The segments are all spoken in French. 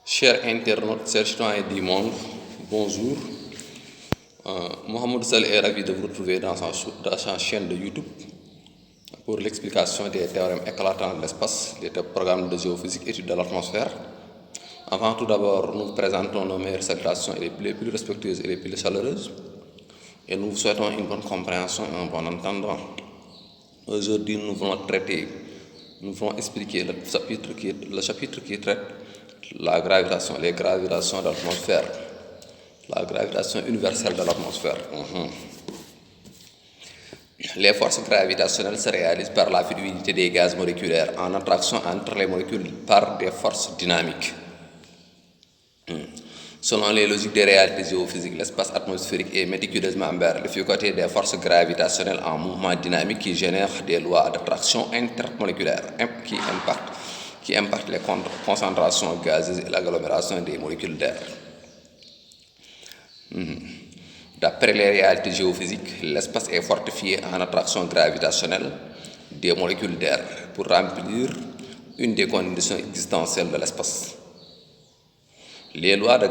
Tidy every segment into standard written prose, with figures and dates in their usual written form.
Chers internautes, chers citoyens du monde, bonjour. Mohamed Sall est ravi de vous retrouver dans sa chaîne de YouTube pour l'explication des théorèmes éclatants de l'espace, des programmes de géophysique, études de l'atmosphère. Avant tout d'abord, nous vous présentons nos meilleures salutations les plus respectueuses et les plus chaleureuses. Et nous vous souhaitons une bonne compréhension et un bon entendement. Aujourd'hui, nous allons expliquer le chapitre qui traite la gravitation, les gravitations de l'atmosphère, la gravitation universelle de l'atmosphère. Les forces gravitationnelles se réalisent par la fluidité des gaz moléculaires en attraction entre les molécules par des forces dynamiques. Selon les logiques des réalités géophysiques, l'espace atmosphérique est méticuleusement berlificoté des forces gravitationnelles en mouvement dynamique qui génèrent des lois d'attraction intermoléculaire qui impactent les concentrations gazeuses et l'agglomération des molécules d'air. D'après les réalités géophysiques, l'espace est fortifié en attraction gravitationnelle des molécules d'air pour remplir une des conditions existentielles de l'espace. Les lois de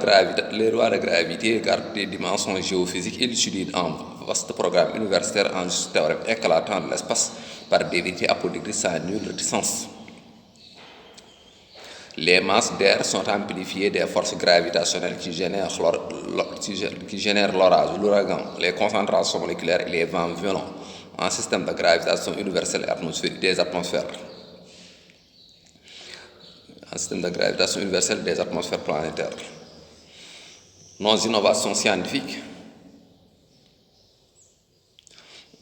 gravité gardent des dimensions géophysiques élucidées en vaste programme universitaire en juste théorème éclatant de l'espace par des vérités apodictiques sans nulle réticence. Les masses d'air sont amplifiées des forces gravitationnelles qui génèrent l'orage, l'ouragan, les concentrations moléculaires et les vents violents en système de gravitation universelle et atmosphérique des atmosphères. Un système de gravitation universelle des atmosphères planétaires. Nos innovations scientifiques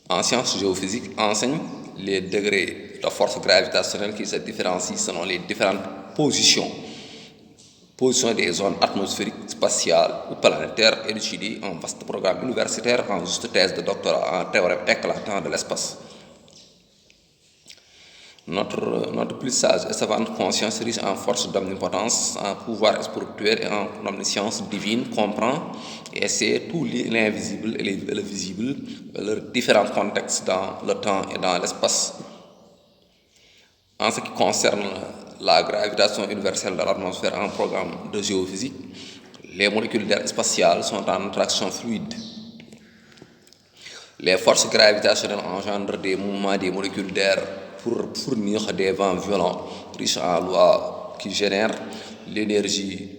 en sciences géophysiques enseignent les degrés de force gravitationnelle qui se différencient selon les différentes positions des zones atmosphériques, spatiales ou planétaires élucidées en vaste programme universitaire en juste thèse de doctorat en théorème éclatant de l'espace. Notre plus sage et savante conscience riche en force d'omnipotence, en pouvoir spirituel et en omniscience divine comprend et sait tout l'invisible et le visible, leurs différents contextes dans le temps et dans l'espace. En ce qui concerne la gravitation universelle de l'atmosphère en programme de géophysique, les molécules d'air spatiales sont en attraction fluide. Les forces gravitationnelles engendrent des mouvements des molécules d'air pour fournir des vents violents riches en lois qui génèrent l'énergie.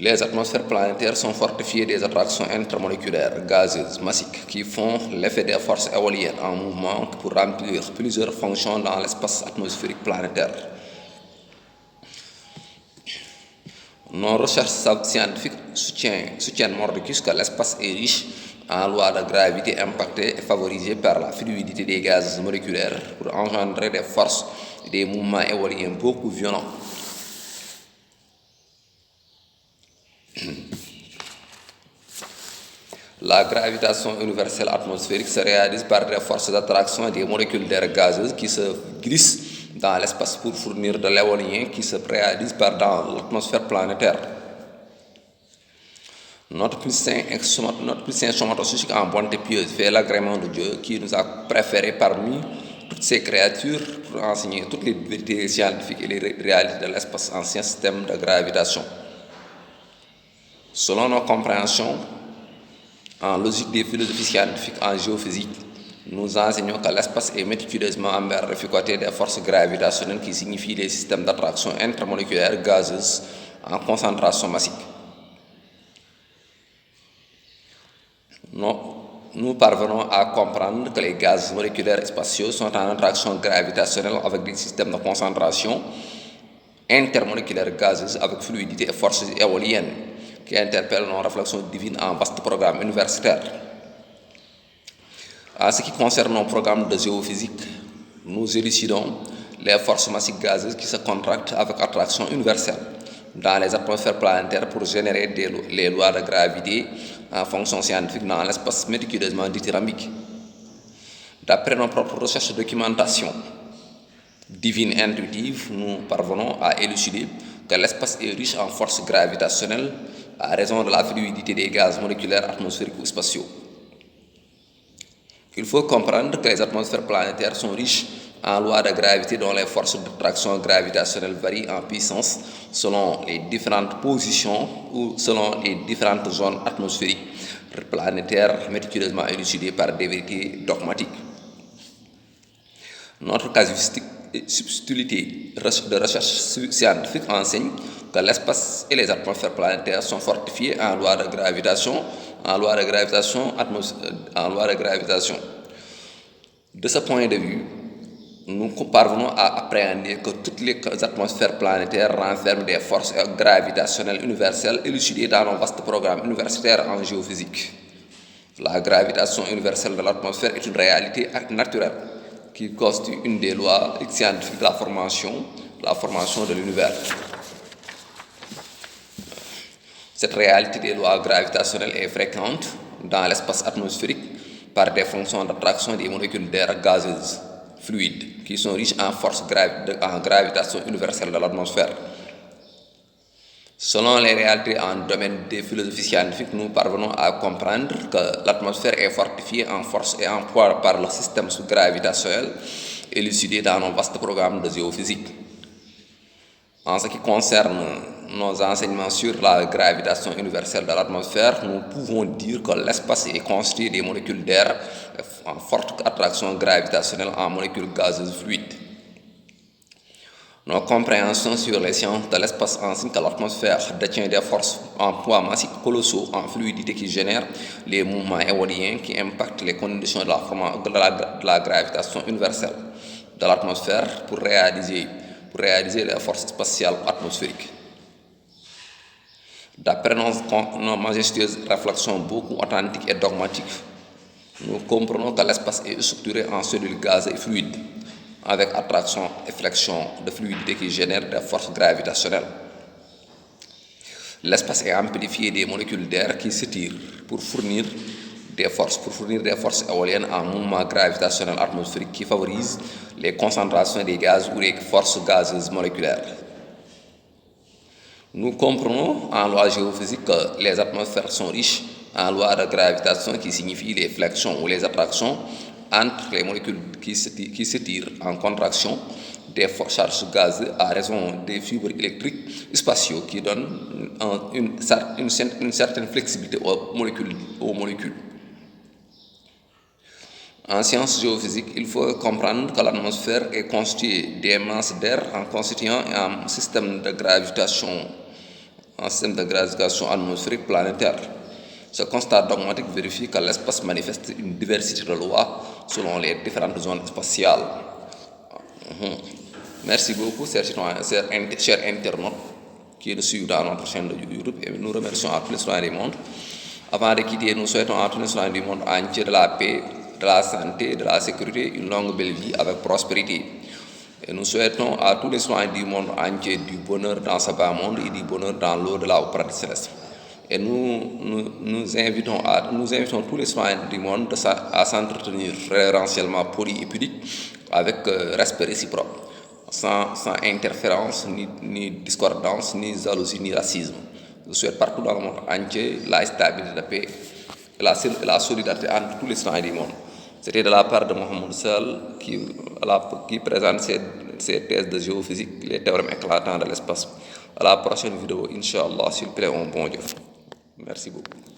Les atmosphères planétaires sont fortifiées des attractions intermoléculaires gazeuses massiques qui font l'effet des forces éoliennes en mouvement pour remplir plusieurs fonctions dans l'espace atmosphérique planétaire. Nos recherches scientifiques soutiennent mordicus que l'espace est riche en lois de gravité impactées et favorisées par la fluidité des gaz moléculaires pour engendrer des forces et des mouvements éoliens beaucoup violents. La gravitation universelle atmosphérique se réalise par des forces d'attraction des molécules d'air gazeuses qui se glissent dans l'espace pour fournir de l'éolien qui se réalise dans l'atmosphère planétaire. Notre plus saint somatocytique en bonté pieuse fait l'agrément de Dieu qui nous a préférés parmi toutes ces créatures pour enseigner toutes les vérités scientifiques et les réalités de l'espace en système de gravitation. Selon nos compréhensions, en logique des philosophies scientifiques en géophysique, nous enseignons que l'espace est méticuleusement berlificoté des forces gravitationnelles qui signifient les systèmes d'attraction intermoléculaires gazeuses en concentration massique. Nous parvenons à comprendre que les gaz moléculaires spatiaux sont en attraction gravitationnelle avec des systèmes de concentration intermoléculaires gazeuses avec fluidité et forces éoliennes qui interpellent nos réflexions divines en vaste programme universitaire. En ce qui concerne nos programmes de géophysique, nous élucidons les forces massiques gazeuses qui se contractent avec attraction universelle dans les atmosphères planétaires pour générer les lois de gravité en fonction scientifique dans l'espace méticuleusement dithyrambique. D'après nos propres recherches de documentation divine intuitive, nous parvenons à élucider que l'espace est riche en forces gravitationnelles à raison de la fluidité des gaz moléculaires atmosphériques ou spatiaux. Il faut comprendre que les atmosphères planétaires sont riches en loi de gravité dont les forces d'attraction gravitationnelle varient en puissance selon les différentes positions ou selon les différentes zones atmosphériques planétaires méticuleusement élucidées par des vérités dogmatiques. Notre casuistique et subtilité de recherche scientifique enseigne que l'espace et les atmosphères planétaires sont fortifiés en loi de gravitation, en loi de gravitation. De ce point de vue, nous parvenons à appréhender que toutes les atmosphères planétaires renferment des forces gravitationnelles universelles élucidées dans nos vastes programmes universitaires en géophysique. La gravitation universelle de l'atmosphère est une réalité naturelle qui constitue une des lois scientifiques de la formation de l'univers. Cette réalité des lois gravitationnelles est fréquente dans l'espace atmosphérique par des fonctions d'attraction des molécules d'air gazeuses fluides qui sont riches en force en gravitation universelle de l'atmosphère. Selon les réalités en domaine des philosophies scientifiques, nous parvenons à comprendre que l'atmosphère est fortifiée en force et en poids par le système gravitationnel élucidé dans nos vastes programmes de géophysique. En ce qui concerne nos enseignements sur la gravitation universelle de l'atmosphère, nous pouvons dire que l'espace est constitué des molécules d'air en forte attraction gravitationnelle en molécules gazeuses fluides. Nos compréhensions sur les sciences de l'espace enseignent que l'atmosphère détient des forces en poids massifs colossaux en fluidité qui génèrent les mouvements éoliens qui impactent les conditions de la gravitation universelle de l'atmosphère pour réaliser les forces spatiales atmosphériques. D'après nos majestueuses réflexions beaucoup authentiques et dogmatiques, nous comprenons que l'espace est structuré en cellules gazeuses et fluides, avec attraction et flexion de fluidité qui génèrent des forces gravitationnelles. L'espace est amplifié des molécules d'air qui s'étirent pour fournir des forces éoliennes en mouvement gravitationnel atmosphérique qui favorisent les concentrations des gaz ou des forces gazeuses moléculaires. Nous comprenons en loi géophysique que les atmosphères sont riches en loi de gravitation qui signifie les flexions ou les attractions entre les molécules qui s'étirent en contraction des charges gazeuses à raison des fibres électriques spatiaux qui donnent une certaine flexibilité aux molécules. En sciences géophysiques, il faut comprendre que l'atmosphère est constituée des masses d'air en constituant un système de gravitation atmosphérique planétaire. Ce constat dogmatique vérifie que l'espace manifeste une diversité de lois selon les différentes zones spatiales. Merci beaucoup, chers internautes qui nous suivent dans notre chaîne de YouTube, et nous remercions à tous les citoyens du monde. Avant de quitter, nous souhaitons à tous les citoyens du monde entier de la paix, de la santé, de la sécurité, une longue belle vie avec prospérité. Et nous souhaitons à tous les citoyens du monde entier du bonheur dans ce bas monde et du bonheur dans l'au-delà au paradis céleste. Et nous invitons tous les citoyens du monde à s'entretenir révérentiellement poli et pudique avec respect réciproque, sans interférence, ni discordance, ni jalousie, ni racisme. Je souhaite partout dans le monde entier la stabilité, la paix et la solidarité entre tous les citoyens du monde. C'était de la part de Mohamed Sall qui présente ses thèses de géophysique, les théorèmes éclatants de l'espace. À la prochaine vidéo, Inch'Allah, s'il plaît, un bon Dieu. Merci beaucoup.